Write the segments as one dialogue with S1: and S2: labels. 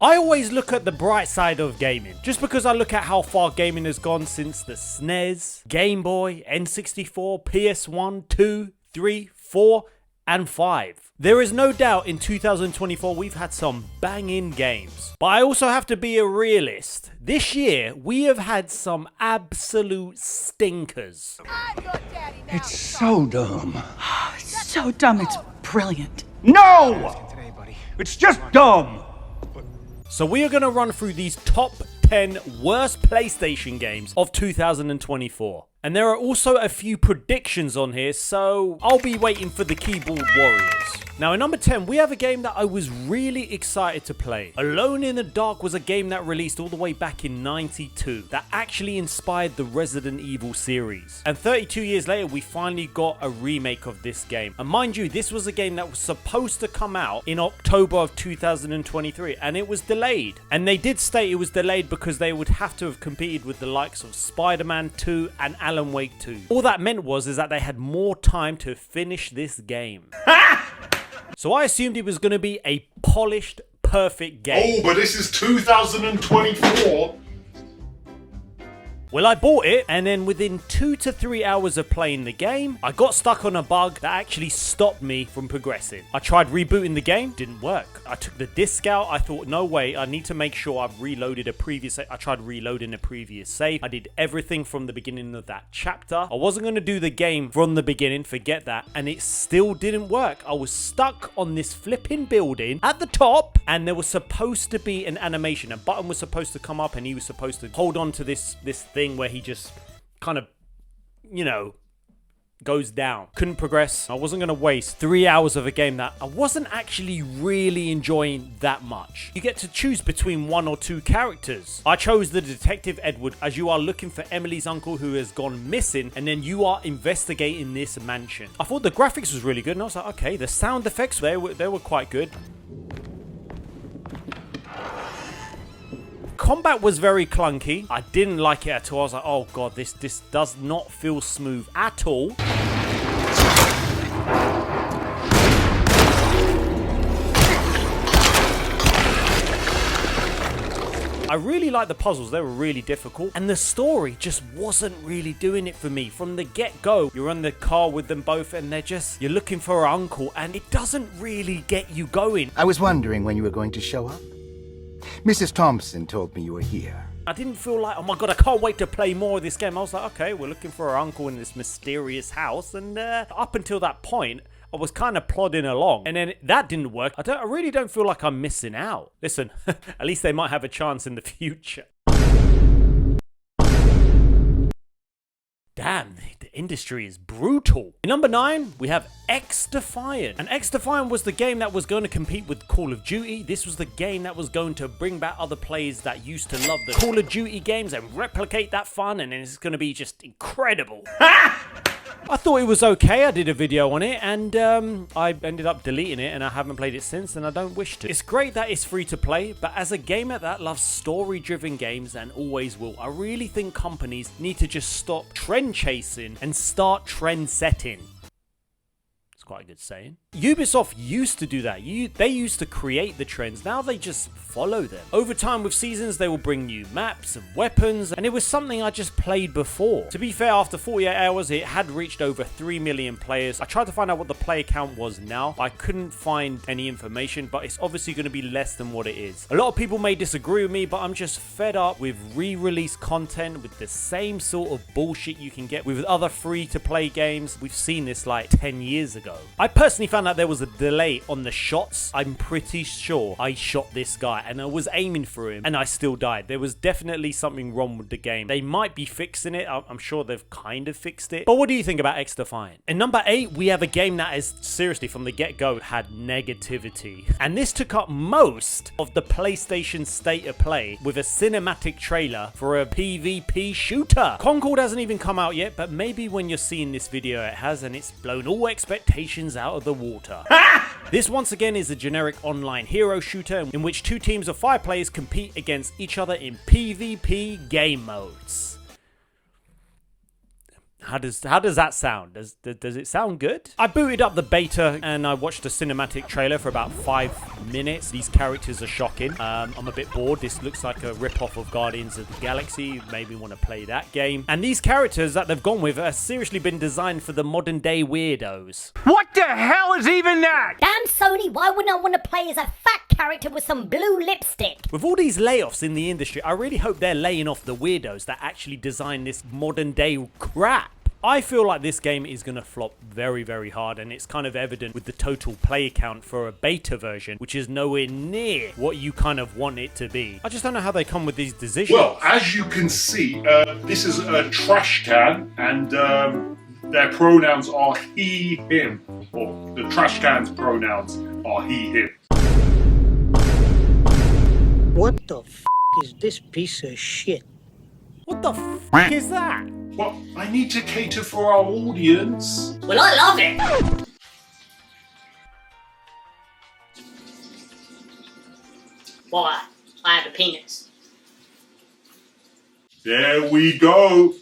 S1: I always look at the bright side of gaming, just because I look at how far gaming has gone since the SNES, Game Boy, N64, PS1, 2, 3, 4, and 5. There is no doubt in 2024 we've had some banging games. But I also have to be a realist. This year, we have had some absolute stinkers.
S2: It's so dumb.
S3: It's so dumb, it's brilliant.
S2: No! It's just dumb!
S1: So we are going to run through these top 10 worst PlayStation games of 2024. And there are also a few predictions on here, so I'll be waiting for the keyboard warriors. Now, at number 10, we have a game that I was really excited to play. Alone in the Dark was a game that released all the way back in '92 that actually inspired the Resident Evil series. And 32 years later, we finally got a remake of this game. And mind you, this was a game that was supposed to come out in October of 2023, and it was delayed. And they did state it was delayed because they would have to have competed with the likes of Spider-Man 2 and Alan Wake 2. All that meant was that they had more time to finish this game. So I assumed it was going to be a polished, perfect game.
S4: Oh, but this is 2024.
S1: Well, I bought it, and then within 2 to 3 hours of playing the game, I got stuck on a bug that actually stopped me from progressing. I tried rebooting the game, didn't work. I took the disc out, I thought, no way, I need to make sure I've reloaded a previous save. I tried reloading a previous save. I did everything from the beginning of that chapter. I wasn't going to do the game from the beginning, forget that, and it still didn't work. I was stuck on this flipping building at the top, and there was supposed to be an animation. A button was supposed to come up, and he was supposed to hold on to this thing where he just kind of, you know, goes down. Couldn't progress. I wasn't going to waste 3 hours of a game that I wasn't actually really enjoying that much. You get to choose between 1 or 2 characters. I chose the Detective Edward, as you are looking for Emily's uncle who has gone missing, and then you are investigating this mansion. I thought the graphics was really good, and I was like, okay, the sound effects, they were quite good. Combat was very clunky. I didn't like it at all. I was like, oh god, this does not feel smooth at all. I really liked the puzzles, they were really difficult, and the story just wasn't really doing it for me. From the get-go, you're in the car with them both, and you're looking for her uncle, and it doesn't really get you going.
S5: I was wondering when you were going to show up. Mrs. Thompson told me you were here.
S1: I didn't feel like, oh my god, I can't wait to play more of this game. I was like, okay, we're looking for our uncle in this mysterious house, and up until that point, I was kind of plodding along, and then that didn't work. I really don't feel like I'm missing out. Listen, at least they might have a chance in the future. Damn, the industry is brutal. In number 9, we have X-Defiant. And X-Defiant was the game that was going to compete with Call of Duty. This was the game that was going to bring back other players that used to love the Call of Duty games and replicate that fun, and it's going to be just incredible. I thought it was okay. I did a video on it, and I ended up deleting it, and I haven't played it since, and I don't wish to. It's great that it's free to play, but as a gamer that loves story-driven games and always will, I really think companies need to just stop trend chasing and start trend setting. It's quite a good saying. Ubisoft used to do that. They used to create the trends. Now they just follow them. Over time with seasons, they will bring new maps and weapons, and it was something I just played before. To be fair, after 48 hours, it had reached over 3 million players. I tried to find out what the player count was now. I couldn't find any information, but it's obviously going to be less than what it is. A lot of people may disagree with me, but I'm just fed up with re-release content with the same sort of bullshit you can get with other free-to-play games. We've seen this like 10 years ago. I personally found out there was a delay on the shots. I'm pretty sure I shot this guy and I was aiming for him and I still died. There was definitely something wrong with the game. They might be fixing it. I'm sure they've kind of fixed it. But what do you think about X-Defiant? In number 8, we have a game that is seriously from the get-go had negativity. And this took up most of the PlayStation state of play with a cinematic trailer for a PvP shooter. Concord hasn't even come out yet, but maybe when you're seeing this video it has, and it's blown all expectations out of the water. This once again is a generic online hero shooter in which 2 teams of 5 players compete against each other in PvP game modes. How does that sound? Does it sound good? I booted up the beta and I watched a cinematic trailer for about 5 minutes. These characters are shocking. I'm a bit bored. This looks like a rip-off of Guardians of the Galaxy. It made me want to play that game. And these characters that they've gone with have seriously been designed for the modern day weirdos.
S2: What the hell is even that?
S6: Damn Sony, why wouldn't I want to play as a fat character with some blue lipstick?
S1: With all these layoffs in the industry, I really hope they're laying off the weirdos that actually design this modern day crap. I feel like this game is going to flop very, very hard, and it's kind of evident with the total play count for a beta version, which is nowhere near what you kind of want it to be. I just don't know how they come with these decisions.
S4: Well, as you can see, this is a trash can, and their pronouns are he, him. Or the trash can's pronouns are he, him.
S7: What the f*** is this piece of shit?
S1: What the f*** is that?
S4: Well, I need to cater for our audience.
S6: Well, I love it! Why? I have a penis.
S4: There we go.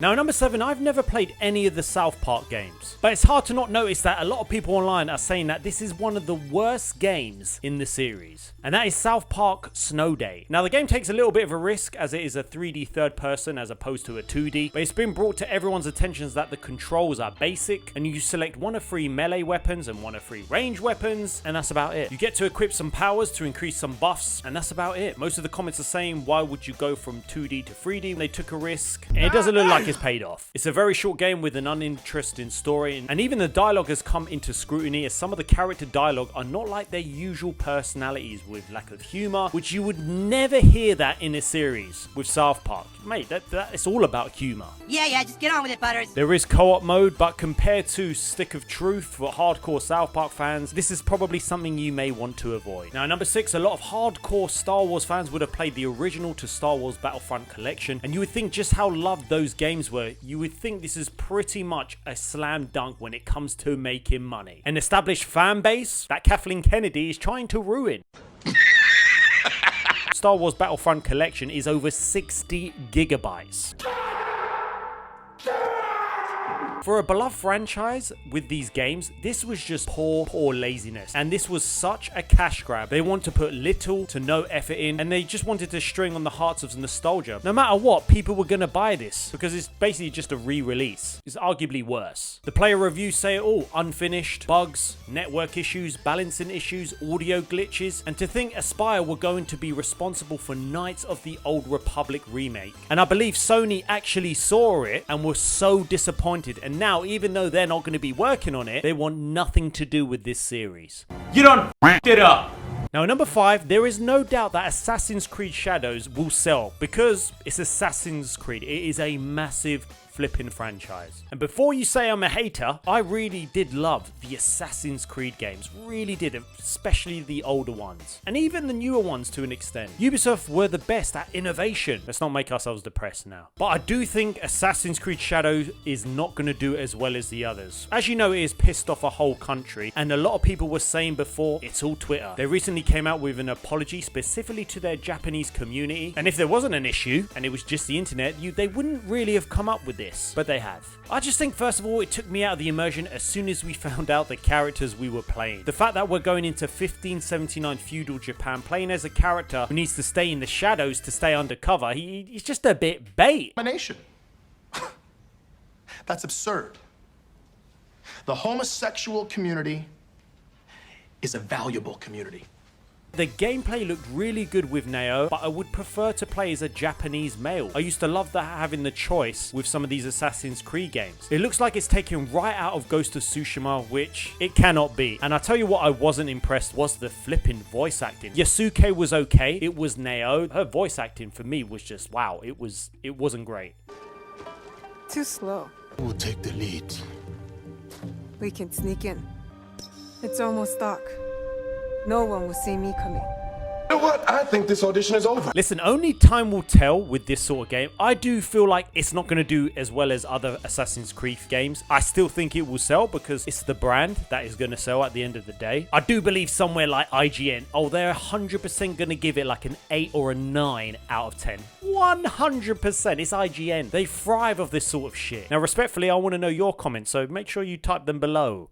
S1: Now, number 7, I've never played any of the South Park games, but it's hard to not notice that a lot of people online are saying that this is one of the worst games in the series, and that is South Park Snow Day. Now, the game takes a little bit of a risk as it is a 3D third person as opposed to a 2D, but it's been brought to everyone's attention that the controls are basic, and you select one of 3 melee weapons and one of 3 range weapons, and that's about it. You get to equip some powers to increase some buffs, and that's about it. Most of the comments are saying, why would you go from 2D to 3D? They took a risk, and it doesn't look like it's paid off. It's a very short game with an uninteresting story, and even the dialogue has come into scrutiny as some of the character dialogue are not like their usual personalities, with lack of humor, which you would never hear that in a series with South Park. Mate, it's all about humor.
S8: Yeah, just get on with it, Butters.
S1: There is co-op mode, but compared to Stick of Truth for hardcore South Park fans, this is probably something you may want to avoid. Now, number 6, a lot of hardcore Star Wars fans would have played the original to Star Wars Battlefront collection, and you would think just how loved those games were. You would think this is pretty much a slam dunk when it comes to making money. An established fan base that Kathleen Kennedy is trying to ruin. Star Wars Battlefront collection is over 60 gigabytes. For a beloved franchise with these games, this was just poor laziness. And this was such a cash grab. They want to put little to no effort in, and they just wanted to string on the hearts of nostalgia. No matter what, people were going to buy this because it's basically just a re-release. It's arguably worse. The player reviews say it all: unfinished, bugs, network issues, balancing issues, audio glitches, and to think Aspyr were going to be responsible for Knights of the Old Republic remake. And I believe Sony actually saw it and were so disappointed, and now, even though they're not going to be working on it, they want nothing to do with this series.
S2: You done f***ed it up.
S1: Now, at number 5, there is no doubt that Assassin's Creed Shadows will sell because it's Assassin's Creed. It is a massive flipping franchise. And before you say I'm a hater, I really did love the Assassin's Creed games. Really did, especially the older ones. And even the newer ones to an extent. Ubisoft were the best at innovation. Let's not make ourselves depressed now. But I do think Assassin's Creed Shadows is not going to do as well as the others. As you know, it has pissed off a whole country, and a lot of people were saying before, it's all Twitter. They recently came out with an apology specifically to their Japanese community, and if there wasn't an issue, and it was just the internet, they wouldn't really have come up with this. But they have. I just think, first of all, it took me out of the immersion as soon as we found out the characters we were playing. The fact that we're going into 1579 feudal Japan, playing as a character who needs to stay in the shadows to stay undercover, he's just a bit bait.
S9: Nation. That's absurd. The homosexual community is a valuable community.
S1: The gameplay looked really good with Neo, but I would prefer to play as a Japanese male. I used to love having the choice with some of these Assassin's Creed games. It looks like it's taken right out of Ghost of Tsushima, which it cannot be. And I tell you what, I wasn't impressed was the flipping voice acting. Yasuke was okay. It was Neo. Her voice acting for me was just wow. It wasn't great.
S10: Too slow.
S5: We'll take the lead.
S10: We can sneak in. It's almost dark. No one will see me coming.
S11: know what? I think this audition is over.
S1: Listen, only time will tell with this sort of game. I do feel like it's not going to do as well as other Assassin's Creed games. I still think it will sell because it's the brand that is going to sell at the end of the day. I do believe somewhere like IGN, oh, they're 100% going to give it like an 8 or a 9 out of 10. 100%. It's IGN. They thrive off this sort of shit. Now, respectfully, I want to know your comments, so make sure you type them below.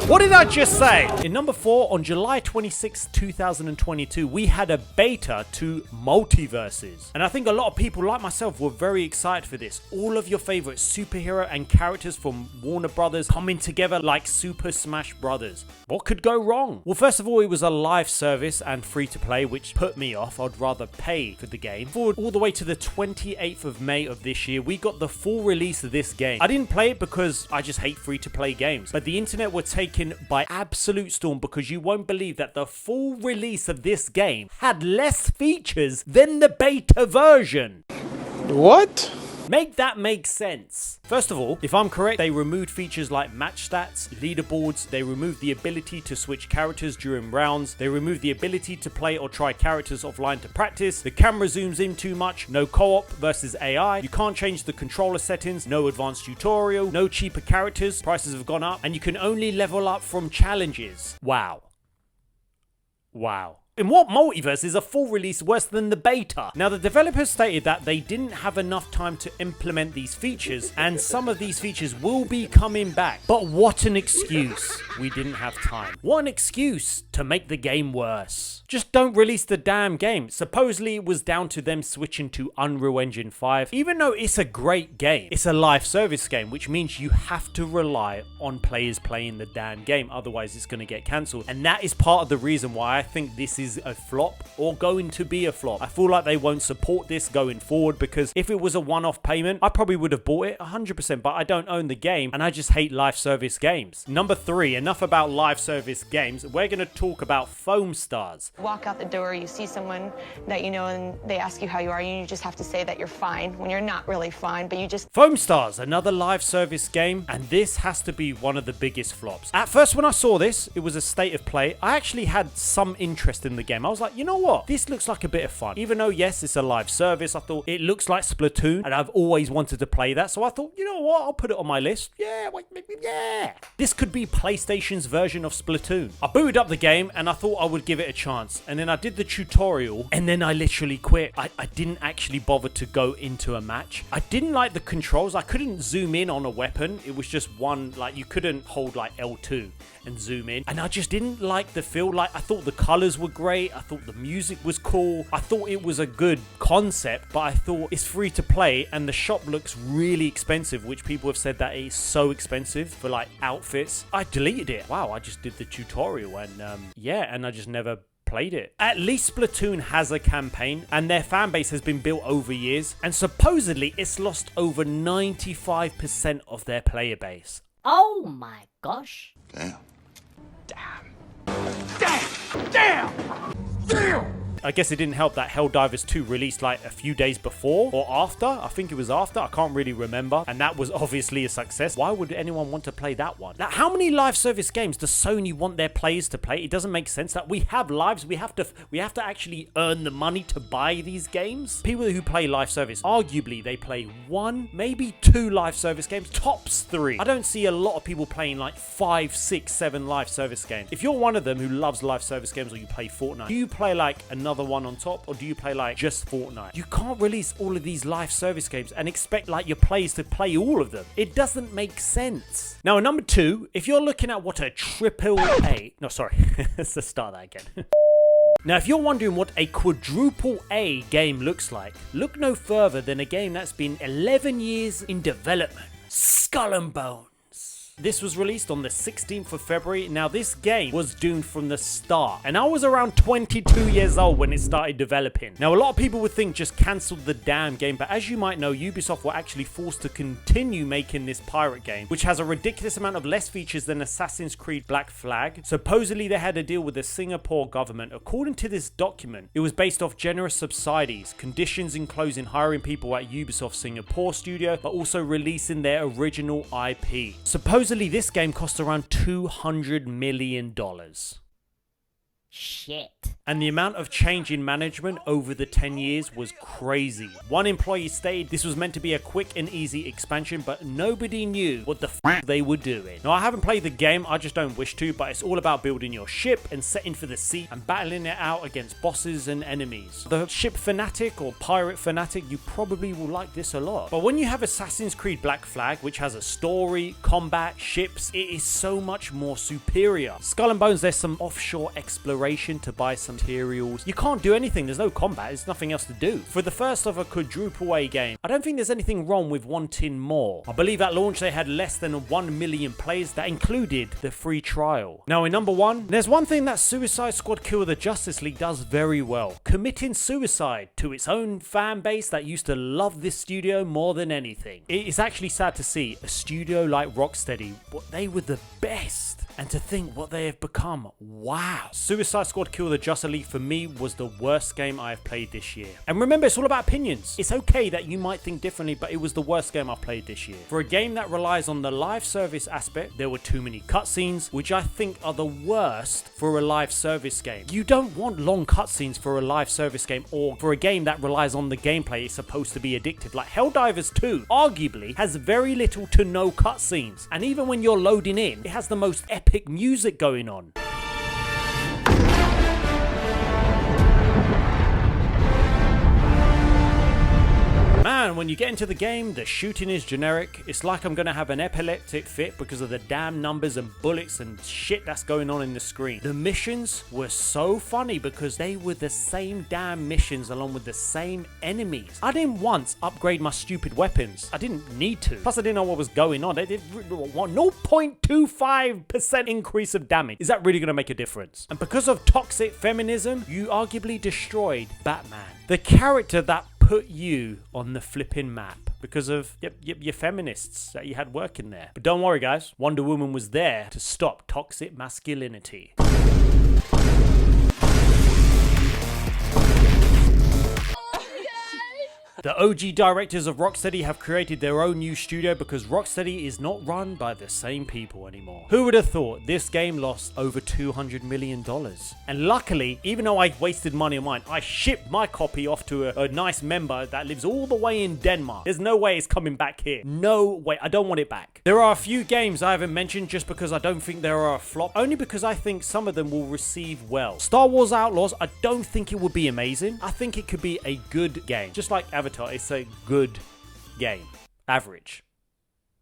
S1: What did I just say? In number 4, on July 26, 2022, we had a beta to Multiverses. And I think a lot of people like myself were very excited for this. All of your favorite superhero and characters from Warner Brothers coming together like Super Smash Brothers. What could go wrong? Well, first of all, it was a live service and free to play, which put me off. I'd rather pay for the game. Forward all the way to the 28th of May of this year, we got the full release of this game. I didn't play it because I just hate free to play games. But the internet were taken by absolute storm because you won't believe that the full release of this game had less features than the beta version.
S11: What?
S1: Make that make sense. First of all, if I'm correct, they removed features like match stats, leaderboards, they removed the ability to switch characters during rounds, they removed the ability to play or try characters offline to practice, the camera zooms in too much, no co-op versus AI, you can't change the controller settings, no advanced tutorial, no cheaper characters, prices have gone up, and you can only level up from challenges. Wow. Wow. In what multiverse is a full release worse than the beta? Now, the developers stated that they didn't have enough time to implement these features, and some of these features will be coming back. But what an excuse. We didn't have time. What an excuse to make the game worse. Just don't release the damn game. Supposedly it was down to them switching to Unreal Engine 5. Even though it's a great game, it's a live service game, which means you have to rely on players playing the damn game. Otherwise it's going to get cancelled. And that is part of the reason why I think this is a flop or going to be a flop. I feel like they won't support this going forward because if it was a one-off payment, I probably would have bought it 100%, but I don't own the game and I just hate live service games. Number 3, enough about live service games. We're going to talk about foam stars.
S12: Walk out the door, you see someone that you know and they ask you how you are, and you just have to say that you're fine when you're not really fine, but you just...
S1: Foam Stars, another live service game, and this has to be one of the biggest flops. At first when I saw this, it was a state of play. I actually had some interest in the game. I was like, you know what? This looks like a bit of fun. Even though, yes, it's a live service, I thought it looks like Splatoon, and I've always wanted to play that, so I thought, you know what? I'll put it on my list. Yeah, yeah. This could be PlayStation's version of Splatoon. I booted up the game, and I thought I would give it a chance, and then I did the tutorial, and then I literally quit. I didn't actually bother to go into a match. I didn't like the controls. I couldn't zoom in on a weapon. It was just one, like, you couldn't hold like L2 and zoom in, and I just didn't like the feel. Like, I thought the colors were great. I thought the music was cool. I thought it was a good concept, but I thought it's free to play, and the shop looks really expensive, which people have said that it's so expensive for like outfits. I deleted it. Wow, I just did the tutorial, and yeah, and I just never played it. At least Splatoon has a campaign and their fan base has been built over years, and supposedly it's lost over 95% of their player base.
S6: Oh my gosh.
S11: Damn.
S1: I guess it didn't help that Helldivers 2 released like a few days before or after. I think it was after. I can't really remember. And that was obviously a success. Why would anyone want to play that one? Now, how many live service games does Sony want their players to play? It doesn't make sense that we have lives. We have to actually earn the money to buy these games. People who play live service, arguably they play 1, maybe 2 live service games, tops 3. I don't see a lot of people playing like 5, 6, 7 live service games. If you're one of them who loves live service games, or you play Fortnite, do you play like another one on top, or do you play like just Fortnite? You can't release all of these live service games and expect like your players to play all of them. It doesn't make sense. Now, number 2, if you're looking at what a AAA, no, sorry, let's start that again. Now, if you're wondering what a quadruple A game looks like, look no further than a game that's been 11 years in development. Skull and Bones. This was released on the 16th of February. Now, this game was doomed from the start, and I was around 22 years old when it started developing. Now, a lot of people would think just cancel the damn game, but as you might know, Ubisoft were actually forced to continue making this pirate game, which has a ridiculous amount of less features than Assassin's Creed Black Flag. Supposedly, they had a deal with the Singapore government. According to this document, it was based off generous subsidies, conditions enclosing hiring people at Ubisoft Singapore studio, but also releasing their original IP. Supposedly, this game cost around $200 million.
S6: shit.
S1: And the amount of change in management over the 10 years was crazy. One employee stated this was meant to be a quick and easy expansion, but nobody knew what the f they were doing. Now, I haven't played the game, I just don't wish to, but it's all about building your ship and setting for the sea and battling it out against bosses and enemies. The ship fanatic or pirate fanatic, you probably will like this a lot. But when you have Assassin's Creed Black Flag, which has a story, combat, ships, it is so much more superior. Skull and Bones, there's some offshore exploration to buy some materials. You can't do anything, there's no combat, there's nothing else to do. For the first of a quadruple A game, I don't think there's anything wrong with wanting more. I believe at launch they had less than 1 million players. That included the free trial. Now in number 1, there's one thing that Suicide Squad Kill the Justice League does very well. Committing suicide to its own fan base that used to love this studio more than anything. It is actually sad to see a studio like Rocksteady, but they were the best. And to think what they have become, wow. Suicide Squad Kill the Justice League for me was the worst game I have played this year. And remember, it's all about opinions. It's okay that you might think differently, but it was the worst game I played this year. For a game that relies on the live service aspect, there were too many cutscenes, which I think are the worst for a live service game. You don't want long cutscenes for a live service game, or for a game that relies on the gameplay it's supposed to be addictive. Like Helldivers 2, arguably, has very little to no cutscenes. And even when you're loading in, it has the most epic music going on. Man, when you get into the game, the shooting is generic. It's like I'm gonna have an epileptic fit because of the damn numbers and bullets and shit that's going on in the screen. The missions were so funny because they were the same damn missions along with the same enemies. I didn't once upgrade my stupid weapons. I didn't need to. Plus I didn't know what was going on. They did 0.25% increase of damage. Is that really gonna make a difference? And because of toxic feminism, you arguably destroyed Batman. The character that put you on the flipping map because of your feminists that you had working there. But don't worry guys, Wonder Woman was there to stop toxic masculinity. The OG directors of Rocksteady have created their own new studio because Rocksteady is not run by the same people anymore. Who would have thought this game lost over $200 million? And luckily, even though I wasted money on mine, I shipped my copy off to a nice member that lives all the way in Denmark. There's no way it's coming back here. No way. I don't want it back. There are a few games I haven't mentioned just because I don't think they are a flop, only because I think some of them will receive well. Star Wars Outlaws, I don't think it would be amazing. I think it could be a good game. Just like Avatar, it's a good game. Average.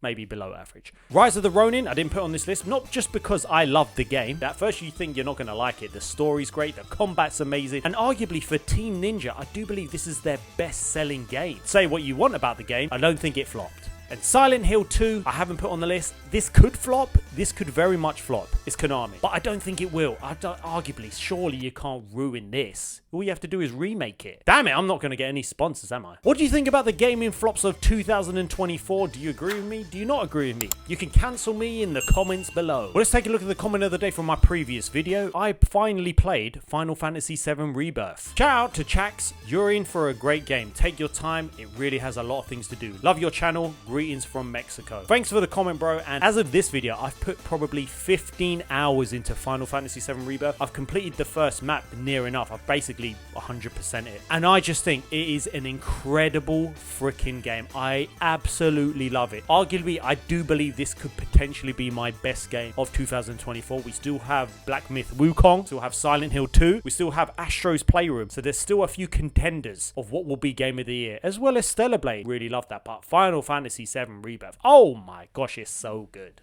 S1: Maybe below average. Rise of the Ronin, I didn't put on this list, not just because I love the game. At first you think you're not going to like it. The story's great, the combat's amazing, and arguably for Team Ninja, I do believe this is their best-selling game. Say what you want about the game, I don't think it flopped. And Silent Hill 2, I haven't put on the list. This could flop. This could very much flop. It's Konami. But I don't think it will. Arguably, surely you can't ruin this. All you have to do is remake it. Damn it, I'm not going to get any sponsors, am I? What do you think about the gaming flops of 2024? Do you agree with me? Do you not agree with me? You can cancel me in the comments below. Well, let's take a look at the comment of the day from my previous video. I finally played Final Fantasy VII Rebirth. Shout out to Chax. You're in for a great game. Take your time. It really has a lot of things to do. Love your channel. Greetings from Mexico. Thanks for the comment, bro. And as of this video, I've put probably 15 hours into Final Fantasy VII Rebirth. I've completed the first map near enough. I've basically 100% it. And I just think it is an incredible freaking game. I absolutely love it. Arguably, I do believe this could potentially be my best game of 2024. We still have Black Myth Wukong, still have Silent Hill 2, we still have Astro's Playroom. So there's still a few contenders of what will be game of the year, as well as Stellar Blade. Really love that part. Final Fantasy VII Rebirth. Oh my gosh, it's so good.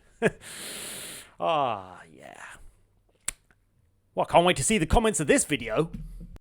S1: Ah, yeah. Well, I can't wait to see the comments of this video.